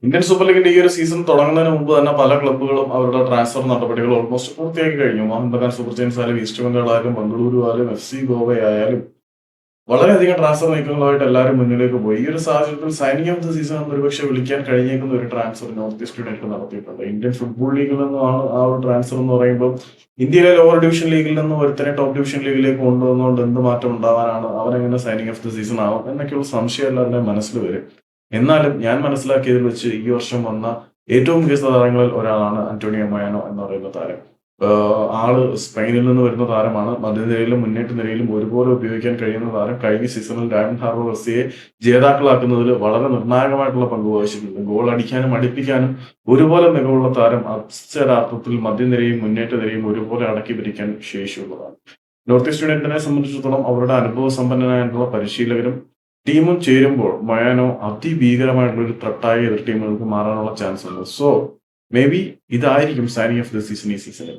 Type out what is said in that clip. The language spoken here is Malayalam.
ഇന്ത്യൻ സൂപ്പർ ലീഗിന്റെ ഈ ഒരു സീസൺ തുടങ്ങുന്നതിന് മുമ്പ് തന്നെ പല ക്ലബ്ബുകളും അവരുടെ ട്രാൻസ്ഫർ നടപടികൾ ഓൾമോസ്റ്റ് പൂർത്തിയാക്കി കഴിഞ്ഞു. മോഹൻ ബഗാൻ സൂപ്പർ ജയൻസ് ആയാലും ഈസ്റ്റ് ബംഗാൾ ആയാലും ബംഗളൂരു ആയാലും FC ഗോവ ആയാലും വളരെയധികം ട്രാൻസ്ഫർ നീക്കങ്ങളുമായിട്ട് എല്ലാവരും മുന്നിലേക്ക് പോയി. ഈ ഒരു സാഹചര്യത്തിൽ സൈനിങ് ഓഫ് ദ സീസൺ എന്ന് ഒരുപക്ഷെ വിളിക്കാൻ കഴിഞ്ഞേക്കുന്ന ഒരു ട്രാൻസ്ഫർ നോർത്ത് ഈസ്റ്റ് യുണൈറ്റഡ് നടത്തിയിട്ടുണ്ട്. ഇന്ത്യൻ ഫുട്ബോൾ ലീഗിൽ നിന്നുമാണ് ആ ഒരു ട്രാൻസ്ഫർ എന്ന് പറയുമ്പോൾ ഇന്ത്യയിലെ ലോവർ ഡിവിഷൻ ലീഗിൽ നിന്നും ഒരുത്തനെ ടോപ്പ് ഡിവിഷൻ ലീഗിലേക്ക് കൊണ്ടുവന്നുകൊണ്ട് എന്ത് മാറ്റം ഉണ്ടാവാനാണ്, അവനെങ്ങനെ സൈനിങ് ഓഫ് ദ സീസൺ ആവും എന്നൊക്കെയുള്ള സംശയം എല്ലാവരുടെയും മനസ്സിൽ വരും. എന്നാലും ഞാൻ മനസ്സിലാക്കിയതിൽ വെച്ച് ഈ വർഷം വന്ന ഏറ്റവും മികച്ച താരങ്ങളിൽ ഒരാളാണ് അന്റോണിയോ മൊയാനോ എന്ന് പറയുന്ന താരം. ആള് സ്പെയിനിൽ നിന്ന് വരുന്ന താരമാണ്. മധ്യനിരയിലും മുന്നേറ്റ നിരയിലും ഒരുപോലെ ഉപയോഗിക്കാൻ കഴിയുന്ന താരം. കഴിഞ്ഞ സീസണിൽ ഡയമണ്ട് ഹാർബർ എഫ്സിയെ ജേതാക്കളാക്കുന്നതിൽ വളരെ നിർണായകമായിട്ടുള്ള പങ്ക് വഹിച്ചിട്ടുണ്ട്. ഗോൾ അടിക്കാനും അടിപ്പിക്കാനും ഒരുപോലെ മികവുള്ള താരം. അക്ഷരാർത്ഥത്തിൽ മധ്യനിരയും മുന്നേറ്റ നിരയും ഒരുപോലെ അടക്കി പിടിക്കാൻ ശേഷിയുള്ളതാണ്. നോർത്ത് ഈസ്റ്റ് യുണൈറ്റഡിനെ സംബന്ധിച്ചിടത്തോളം അവരുടെ അനുഭവ സമ്പന്നനായിട്ടുള്ള പരിശീലകരും ടീമും ചേരുമ്പോൾ മൊയാനോ അതിഭീകരമായിട്ടുള്ള ഒരു ത്രട്ടായി എതിർ ടീമുകൾക്ക് മാറാനുള്ള ചാൻസ് ഉണ്ട്. സോ മേ ബി ഇതായിരിക്കും സൈനിങ് ഓഫ് ദ സീസൺ ഈ സീസണിൽ.